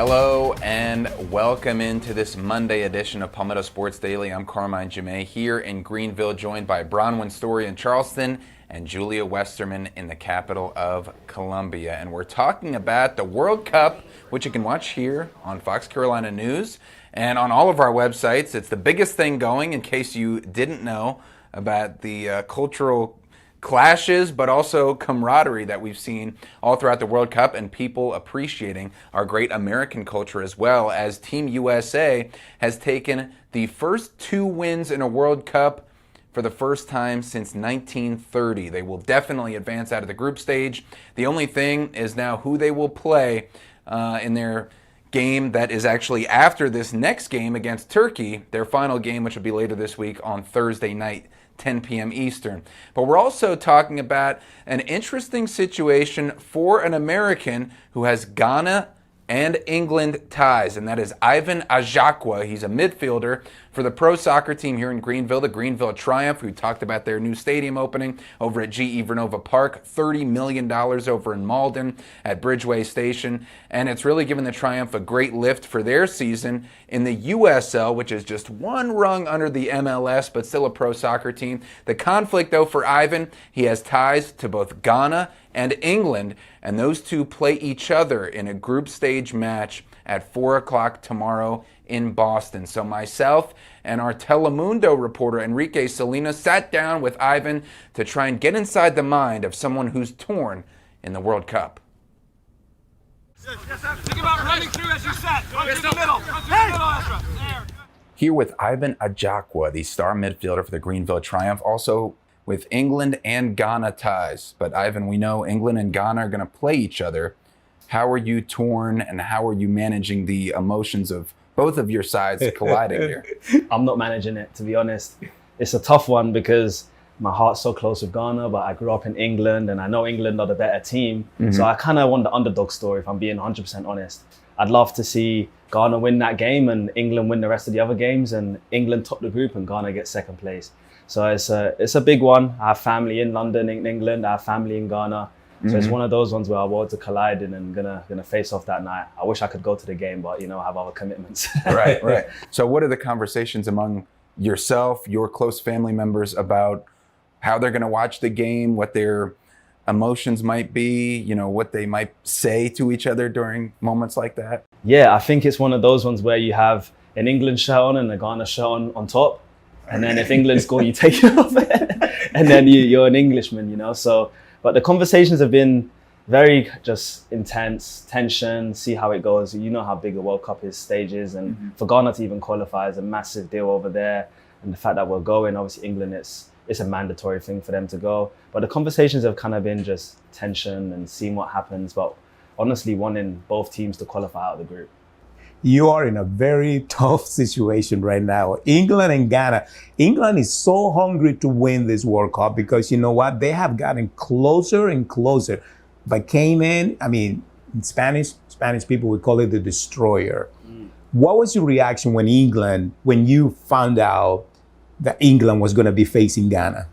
Hello and welcome into this Monday edition of Palmetto Sports Daily. I'm Carmine Jamay here in Greenville, joined by Bronwyn Story in Charleston and Julia Westerman in the capital of Columbia. And we're talking about the World Cup, which you can watch here on Fox Carolina News and on all of our websites. It's the biggest thing going, in case you didn't know, about the cultural clashes, but also camaraderie that we've seen all throughout the World Cup, and people appreciating our great American culture, as well as Team USA has taken the first 2 wins in a World Cup for the first time since 1930. They will definitely advance out of the group stage. The only thing is now who they will play in their game that is actually after this next game against Turkey, their final game, which will be later this week on Thursday night, 10 p.m. Eastern. But we're also talking about an interesting situation for an American who has Ghana and England ties, and that is Ivan Ajakwa. He's a midfielder for the pro soccer team here in Greenville, the Greenville Triumph. We talked about their new stadium opening over at GE Vernova Park, $30 million over in Malden at Bridgeway Station, and it's really given the Triumph a great lift for their season in the USL, which is just one rung under the MLS, but still a pro soccer team. The conflict, though, for Ivan, he has ties to both Ghana and England, and those two play each other in a group stage match at 4 o'clock tomorrow in Boston. So myself and our Telemundo reporter Enrique Salinas sat down with Ivan to try and get inside the mind of someone who's torn in the World Cup. Think about running through as you set. Go to the middle. Go to the middle, Ezra. There. Here with Ivan Ajakwa, the star midfielder for the Greenville Triumph, also with England and Ghana ties. But Ivan, we know England and Ghana are going to play each other. How are you torn, and how are you managing the emotions of both of your sides colliding here? I'm not managing it, to be honest. It's a tough one because my heart's so close with Ghana, but I grew up in England and I know England are the better team. Mm-hmm. So I kind of want the underdog story, if I'm being 100% honest. I'd love to see Ghana win that game and England win the rest of the other games, and England top the group and Ghana gets second place. So it's a big one. I have family in London, in England. I have family in Ghana. So it's one of those ones where I want to collide and gonna face off that night. I wish I could go to the game, but I have other commitments. Right. So what are the conversations among yourself, your close family members, about how they're gonna watch the game, what their emotions might be, what they might say to each other during moments like that? Yeah, I think it's one of those ones where you have an England shirt on and a Ghana shirt on top. And then if England score, you take it off. And then you're an Englishman, So, but the conversations have been very just intense, tension, see how it goes. You know how big a World Cup is, stages. And for Ghana to even qualify is a massive deal over there. And the fact that we're going, obviously England, it's a mandatory thing for them to go. But the conversations have kind of been just tension and seeing what happens. But honestly, wanting both teams to qualify out of the group. You are in a very tough situation right now. England and Ghana. England is so hungry to win this World Cup because you know what? They have gotten closer and closer. But came in, in Spanish people would call it the destroyer. What was your reaction when you found out that England was going to be facing Ghana?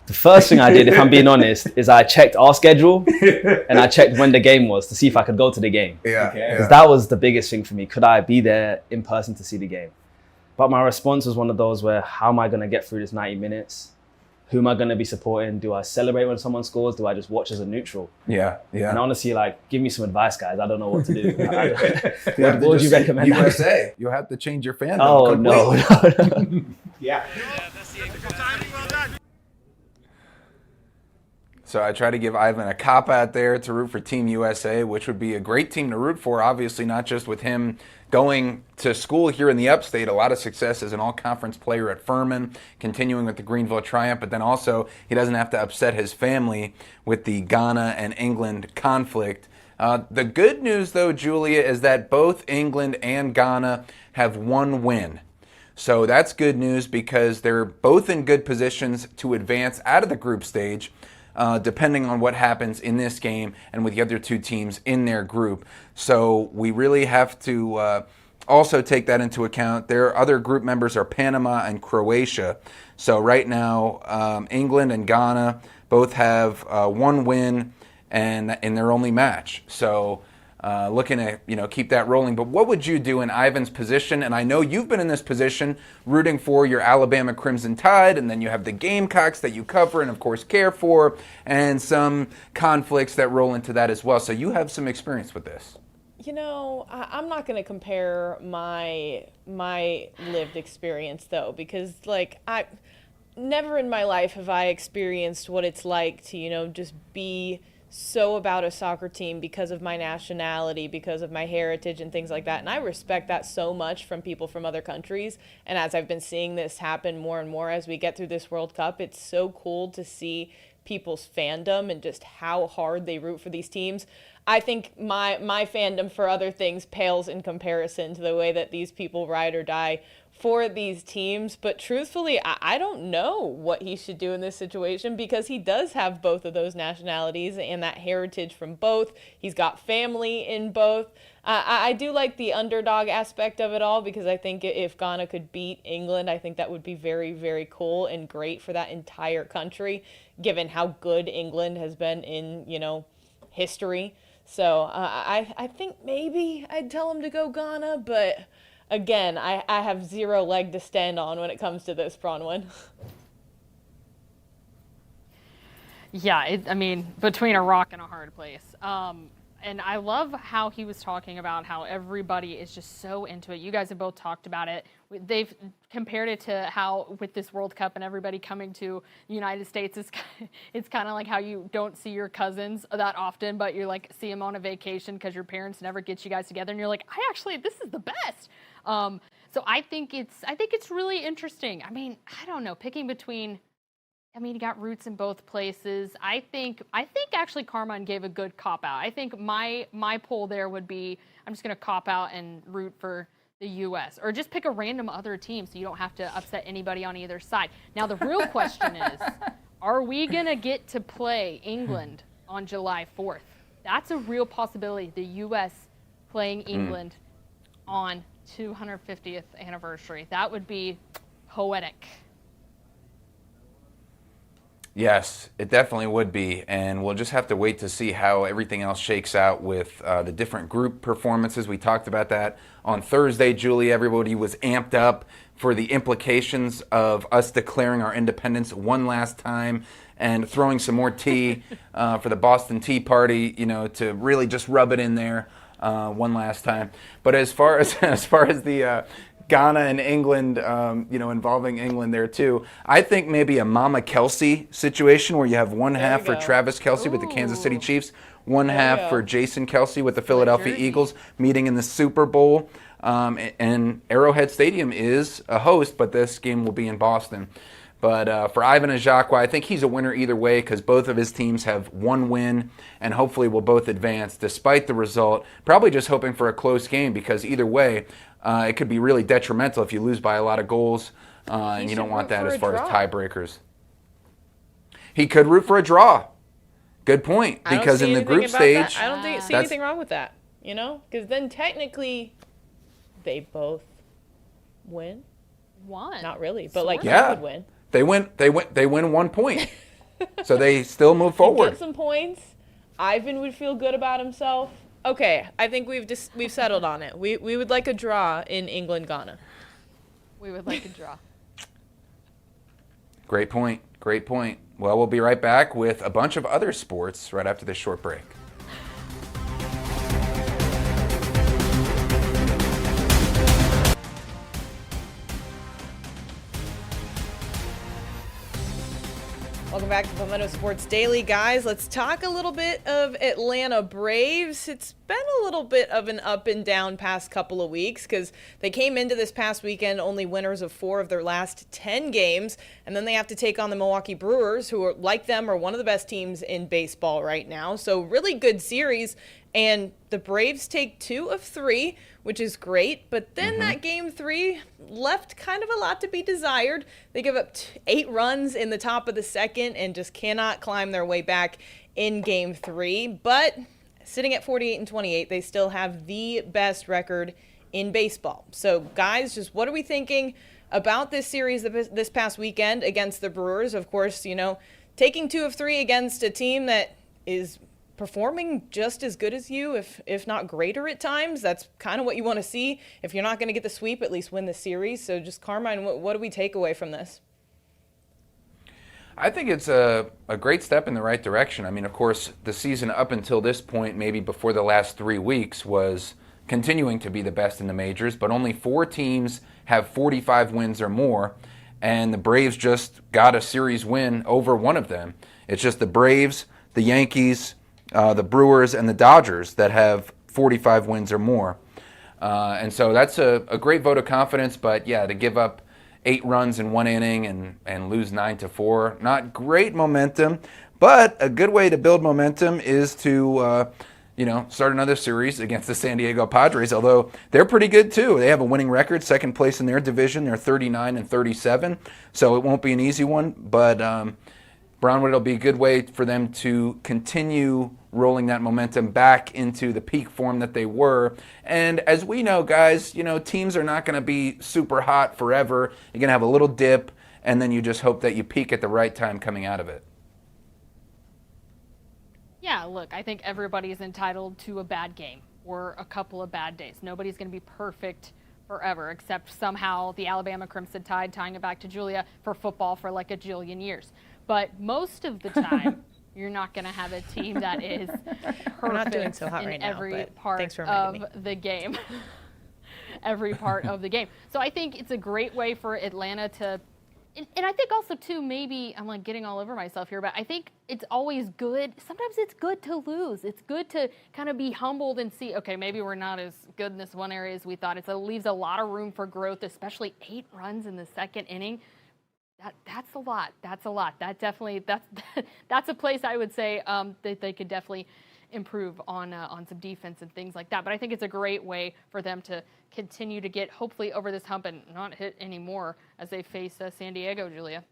The first thing I did, if I'm being honest, is I checked our schedule and I checked when the game was to see if I could go to the game. Because that was the biggest thing for me. Could I be there in person to see the game? But my response was one of those where, how am I going to get through this 90 minutes? Who am I going to be supporting? Do I celebrate when someone scores? Do I just watch as a neutral? Yeah. And honestly, give me some advice, guys. I don't know what to do. What would you recommend? USA. You'll have to change your fandom. Oh, completely. no. Yeah. That's the timing. Well done. So I try to give Ivan a cop out there to root for Team USA, which would be a great team to root for, obviously, not just with him going to school here in the upstate. A lot of success as an all-conference player at Furman, continuing with the Greenville Triumph, but then also he doesn't have to upset his family with the Ghana and England conflict. The good news, though, Julia, is that both England and Ghana have one win. So that's good news because they're both in good positions to advance out of the group stage, depending on what happens in this game and with the other two teams in their group. So we really have to also take that into account. Their other group members are Panama and Croatia. So right now, England and Ghana both have one win, and in their only match. So looking to keep that rolling. But what would you do in Ivan's position? And I know you've been in this position rooting for your Alabama Crimson Tide, and then you have the Gamecocks that you cover and of course care for, and some conflicts that roll into that as well. So you have some experience with this. I'm not going to compare my lived experience though, because I never in my life have I experienced what it's like to just be so about a soccer team because of my nationality, because of my heritage and things like that. And I respect that so much from people from other countries. And as I've been seeing this happen more and more as we get through this World Cup, it's so cool to see people's fandom and just how hard they root for these teams. I think my fandom for other things pales in comparison to the way that these people ride or die for these teams. But truthfully, I don't know what he should do in this situation, because he does have both of those nationalities and that heritage from both. He's got family in both. I do like the underdog aspect of it all, because I think if Ghana could beat England, I think that would be very, very cool and great for that entire country, given how good England has been in, history. So I think maybe I'd tell him to go Ghana, but again, I have zero leg to stand on when it comes to this, Bronwyn. Yeah, between a rock and a hard place. And I love how he was talking about how everybody is just so into it. You guys have both talked about it. They've compared it to how with this World Cup and everybody coming to the United States, it's kind of like how you don't see your cousins that often, but you see them on a vacation because your parents never get you guys together, and you're like, this is the best. So I think it's really interesting. I don't know, picking between. You got roots in both places. I think actually Carmine gave a good cop out. I think my poll there would be, I'm just going to cop out and root for the U.S. or just pick a random other team so you don't have to upset anybody on either side. Now the real question is, are we going to get to play England on July 4th? That's a real possibility. The U.S. playing England on 250th anniversary. That would be poetic. Yes, it definitely would be, and we'll just have to wait to see how everything else shakes out with the different group performances. We talked about that on Thursday, Julie. Everybody was amped up for the implications of us declaring our independence one last time and throwing some more tea for the Boston Tea Party, to really just rub it in there one last time. But as far as the Ghana and England, involving England there too. I think maybe a Mama Kelce situation where you have one half for Travis Kelce with the Kansas City Chiefs, one half for Jason Kelce with the Philadelphia Eagles, meeting in the Super Bowl. And Arrowhead Stadium is a host, but this game will be in Boston. But for Ivan Ajaqua, I think he's a winner either way, because both of his teams have one win and hopefully will both advance despite the result. Probably just hoping for a close game, because either way, it could be really detrimental if you lose by a lot of goals, and you don't want that as far as tiebreakers. He could root for a draw. Good point, because in the group stage, I don't see anything wrong with that, because then technically they both win. Won. Not really, but you could win. They win 1 point. So they still move forward. Get some points. Ivan would feel good about himself. Okay, I think we've settled on it. We would like a draw in England, Ghana. We would like a draw. Great point. Well, we'll be right back with a bunch of other sports right after this short break. Welcome back to Palmetto Sports Daily, guys. Let's talk a little bit of Atlanta Braves. It's been a little bit of an up and down past couple of weeks, because they came into this past weekend only winners of 4 of their last 10 games, and then they have to take on the Milwaukee Brewers, who are, like them, are one of the best teams in baseball right now. So really good series, and the Braves take 2 of 3, which is great, but then that game 3 left kind of a lot to be desired. They give up 8 runs in the top of the second and just cannot climb their way back in game 3. But sitting at 48-28, they still have the best record in baseball. So guys, just what are we thinking about this series this past weekend against the Brewers? Of course, taking 2 of 3 against a team that is performing just as good as you, if not greater at times. That's kind of what you want to see. If you're not going to get the sweep, at least win the series. So just Carmine, what do we take away from this? I think it's a great step in the right direction. I mean, of course, the season up until this point, maybe before the last 3 weeks, was continuing to be the best in the majors, but only 4 teams have 45 wins or more, and the Braves just got a series win over one of them. It's just the Braves, the Yankees, the Brewers, and the Dodgers that have 45 wins or more. And so that's a great vote of confidence, but yeah, to give up 8 runs in 1 inning and lose 9-4. Not great momentum, but a good way to build momentum is to start another series against the San Diego Padres, although they're pretty good too. They have a winning record, second place in their division. They're 39-37, so it won't be an easy one, but Brownwood, it'll be a good way for them to continue rolling that momentum back into the peak form that they were. And as we know, guys, teams are not going to be super hot forever. You're going to have a little dip, and then you just hope that you peak at the right time coming out of it. Yeah, look, I think everybody's entitled to a bad game or a couple of bad days. Nobody's going to be perfect forever, except somehow the Alabama Crimson Tide tying it back to Julia for football for like a jillion years. But most of the time, you're not going to have a team that is perfect not doing so hot in right now, every but part thanks for of reminding me. the game. Every part of the game. So I think it's a great way for Atlanta to, and I think also too, maybe I'm like getting all over myself here, but I think it's always good. Sometimes it's good to lose. It's good to kind of be humbled and see, okay, maybe we're not as good in this one area as we thought. It leaves a lot of room for growth, especially 8 runs in the second inning. That's a lot. That's a lot. That's a place I would say that they could definitely improve on some defense and things like that. But I think it's a great way for them to continue to get hopefully over this hump and not hit anymore as they face San Diego, Julia.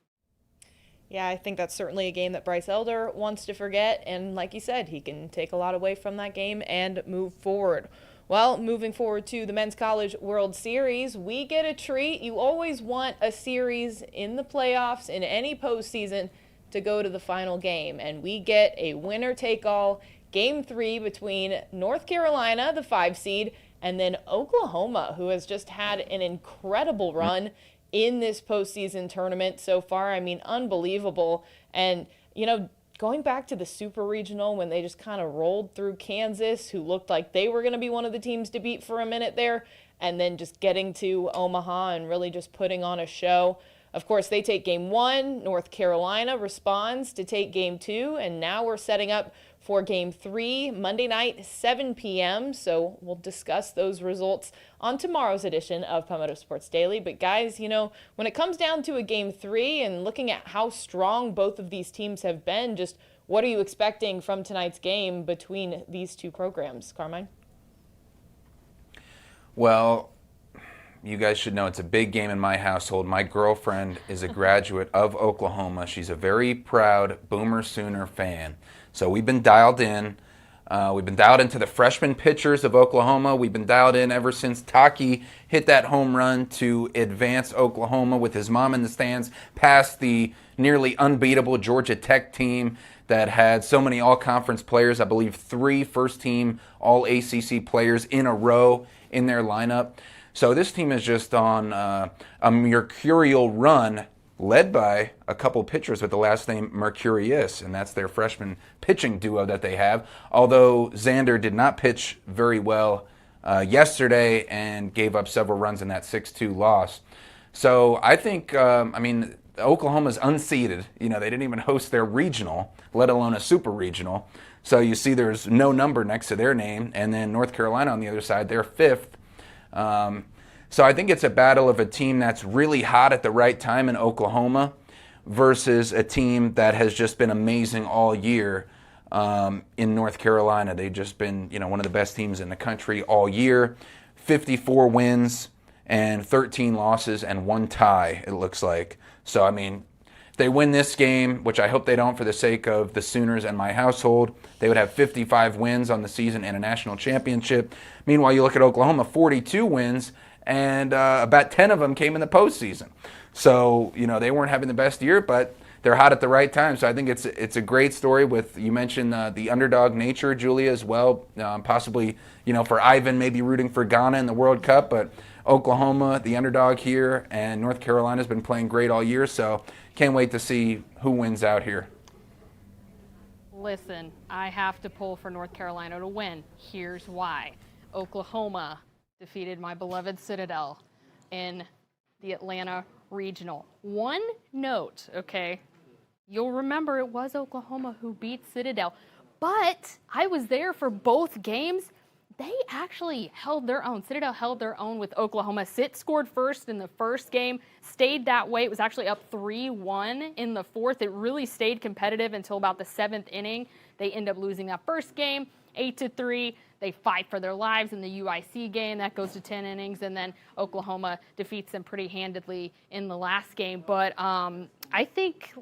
Yeah, I think that's certainly a game that Bryce Elder wants to forget. And like you said, he can take a lot away from that game and move forward. Well, moving forward to the Men's College World Series, we get a treat. You always want a series in the playoffs, in any postseason, to go to the final game. And we get a winner-take-all Game 3 between North Carolina, the 5 seed, and then Oklahoma, who has just had an incredible run in this postseason tournament so far. I mean, unbelievable. And, going back to the Super Regional when they just kind of rolled through Kansas, who looked like they were going to be one of the teams to beat for a minute there, and then just getting to Omaha and really just putting on a show. Of course, they take Game 1. North Carolina responds to take Game 2, and now we're setting up for Game 3, Monday night, 7 p.m. So we'll discuss those results on tomorrow's edition of Palmetto Sports Daily. But guys, when it comes down to a Game 3 and looking at how strong both of these teams have been, just what are you expecting from tonight's game between these two programs, Carmine? Well, you guys should know it's a big game in my household. My girlfriend is a graduate of Oklahoma. She's a very proud Boomer Sooner fan. So we've been dialed in. We've been dialed into the freshman pitchers of Oklahoma. We've been dialed in ever since Taki hit that home run to advance Oklahoma with his mom in the stands past the nearly unbeatable Georgia Tech team that had so many all-conference players. I believe 3 first-team all-ACC players in a row in their lineup. So this team is just on a mercurial run, led by a couple pitchers with the last name Mercurius, and that's their freshman pitching duo that they have. Although Xander did not pitch very well yesterday and gave up several runs in that 6-2 loss. So I think, Oklahoma's unseeded. They didn't even host their regional, let alone a super regional. So you see there's no number next to their name, and then North Carolina on the other side, they're 5th. So I think it's a battle of a team that's really hot at the right time in Oklahoma versus a team that has just been amazing all year in North Carolina. They've just been, one of the best teams in the country all year. 54 wins and 13 losses and 1 tie, it looks like. So, if they win this game, which I hope they don't for the sake of the Sooners and my household, they would have 55 wins on the season and a national championship. Meanwhile, you look at Oklahoma, 42 wins, and about 10 of them came in the postseason. So, they weren't having the best year, but they're hot at the right time. So I think it's a great story. With, you mentioned the underdog nature, Julia, as well. Possibly, for Ivan, maybe rooting for Ghana in the World Cup, but Oklahoma, the underdog here, and North Carolina's been playing great all year. So can't wait to see who wins out here. Listen, I have to pull for North Carolina to win. Here's why. Oklahoma defeated my beloved Citadel in the Atlanta Regional. One note, okay? You'll remember it was Oklahoma who beat Citadel, but I was there for both games. They actually held their own. Citadel held their own with Oklahoma. Cit scored first in the first game, stayed that way. It was actually up 3-1 in the fourth. It really stayed competitive until about the seventh inning. They end up losing that first game, 8-3. They fight for their lives in the UIC game. That goes to 10 innings, and then Oklahoma defeats them pretty handedly in the last game. But I think,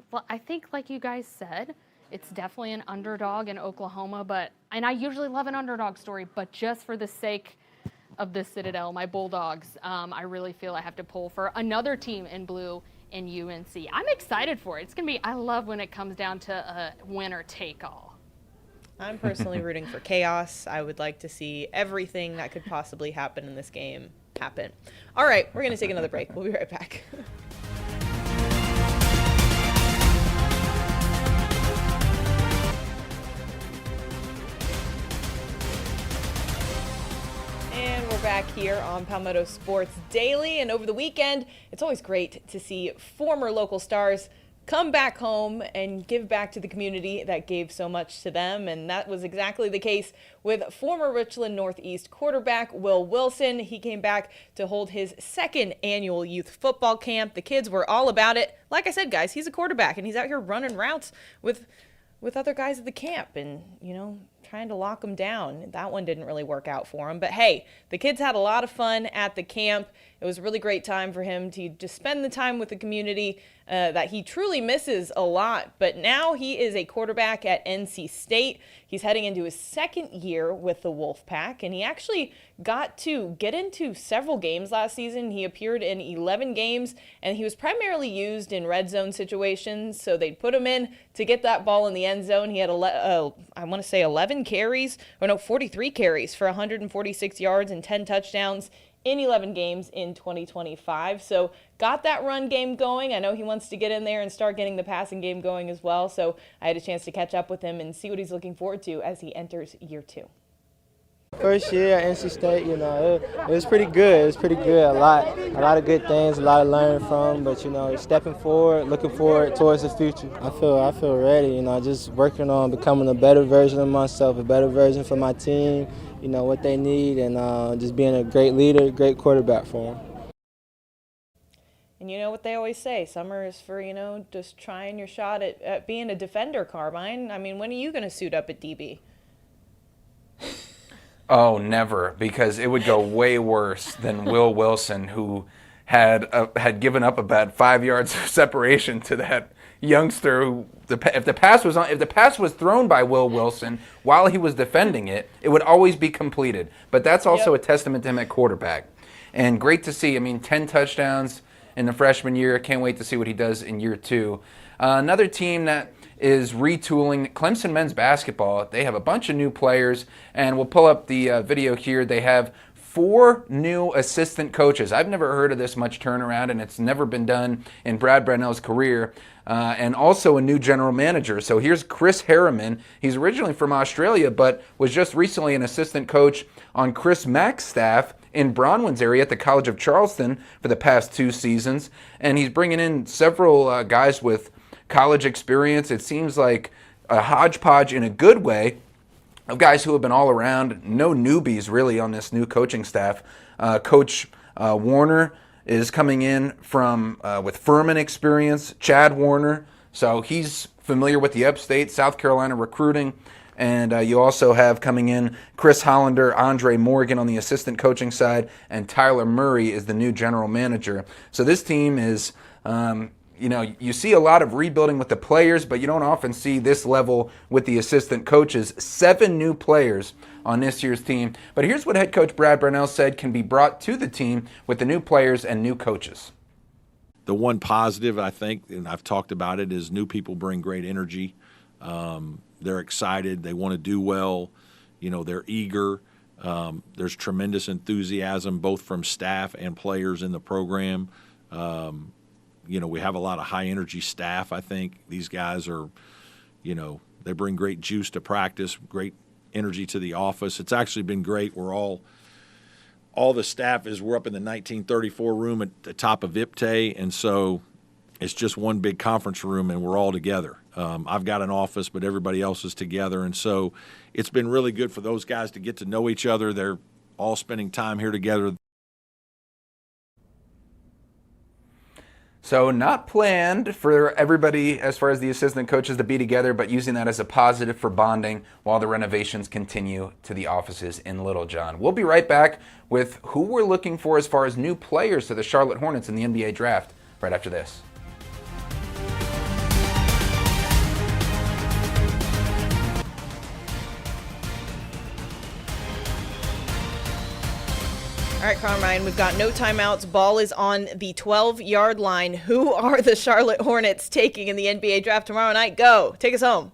like you guys said, it's definitely an underdog in Oklahoma, and I usually love an underdog story, but just for the sake of the Citadel, my Bulldogs, I really feel I have to pull for another team in blue in UNC. I'm excited for it. It's going to be, I love when it comes down to a winner take all. I'm personally rooting for chaos. I would like to see everything that could possibly happen in this game happen. All right, we're going to take another break. We'll be right back. And we're back here on Palmetto Sports Daily. And over the weekend, it's always great to see former local stars come back home and give back to the community that gave so much to them. And that was exactly the case with former Richland Northeast quarterback Will Wilson. He came back to hold his second annual youth football camp. The kids were all about it. Like I said, guys, he's a quarterback and he's out here running routes with other guys at the camp and, trying to lock them down. That one didn't really work out for him. But hey, the kids had a lot of fun at the camp. It was a really great time for him to just spend the time with the community that he truly misses a lot. But now he is a quarterback at NC State. He's heading into his second year with the Wolfpack, and he actually got to get into several games last season. He appeared in 11 games, and he was primarily used in red zone situations. So they'd put him in to get that ball in the end zone. He had, 11 carries, 43 carries for 146 yards and 10 touchdowns in 11 games in 2025. So got that run game going. I know he wants to get in there and start getting the passing game going as well. So I had a chance to catch up with him and see what he's looking forward to as he enters year 2. First year at NC State, it was pretty good. It was pretty good. A lot of good things, a lot of learning from. But stepping forward, looking forward towards the future. I feel ready. Just working on becoming a better version of myself, a better version for my team. What they need, and just being a great leader, great quarterback for them. And you know what they always say, summer is for, just trying your shot at being a defender, Carmine. I mean, when are you going to suit up at DB? Oh, never, because it would go way worse than Will Wilson, who had given up about 5 yards of separation to that youngster who, if the pass was thrown by Will Wilson while he was defending it, it would always be completed. But that's also a testament to him at quarterback. And great to see. 10 touchdowns in the freshman year. Can't wait to see what he does in year 2. Another team that is retooling, Clemson men's basketball. They have a bunch of new players, and we'll pull up the video here. They have 4 new assistant coaches. I've never heard of this much turnaround, and it's never been done in Brad Brownell's career. And also a new general manager. So here's Chris Harriman. He's originally from Australia, but was just recently an assistant coach on Chris Mack's staff in Bronwyn's area at the College of Charleston for the past 2 seasons. And he's bringing in several guys with college experience. It seems like a hodgepodge in a good way of guys who have been all around. No newbies really on this new coaching staff. Coach Warner is coming in from with Furman experience, Chad Warner. So he's familiar with the upstate South Carolina recruiting. And you also have coming in Chris Hollander, Andre Morgan on the assistant coaching side, and Tyler Murray is the new general manager. So this team is, you see a lot of rebuilding with the players, but you don't often see this level with the assistant coaches. 7 new players on this year's team. But here's what head coach Brad Brownell said can be brought to the team with the new players and new coaches. The one positive, I think, and I've talked about it, is new people bring great energy. They're excited. They want to do well. They're eager. There's tremendous enthusiasm both from staff and players in the program. We have a lot of high-energy staff, I think. These guys are, they bring great juice to practice, great energy to the office. It's actually been great. All the staff we're up in the 1934 room at the top of IPTAY, and so it's just one big conference room, and we're all together. I've got an office, but everybody else is together, and so it's been really good for those guys to get to know each other. They're all spending time here together. So not planned for everybody as far as the assistant coaches to be together, but using that as a positive for bonding while the renovations continue to the offices in Littlejohn. We'll be right back with who we're looking for as far as new players to the Charlotte Hornets in the NBA draft right after this. All right, Carmine, we've got no timeouts. Ball is on the 12-yard line. Who are the Charlotte Hornets taking in the NBA draft tomorrow night? Go. Take us home.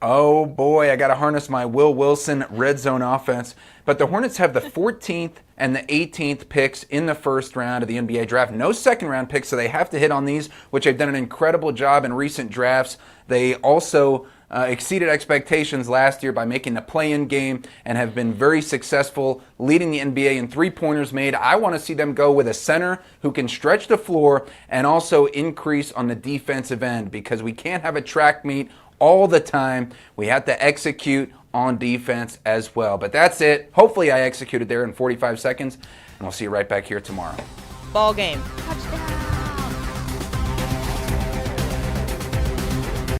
Oh, boy, I got to harness my Will Wilson red zone offense. But the Hornets have the 14th and the 18th picks in the first round of the NBA draft. No second-round picks, so they have to hit on these, which they've done an incredible job in recent drafts. They also exceeded expectations last year by making the play-in game and have been very successful leading the NBA in three-pointers made. I want to see them go with a center who can stretch the floor and also increase on the defensive end, because we can't have a track meet all the time. We have to execute on defense as well. But that's it. Hopefully I executed there in 45 seconds, and I'll see you right back here tomorrow. Ball game.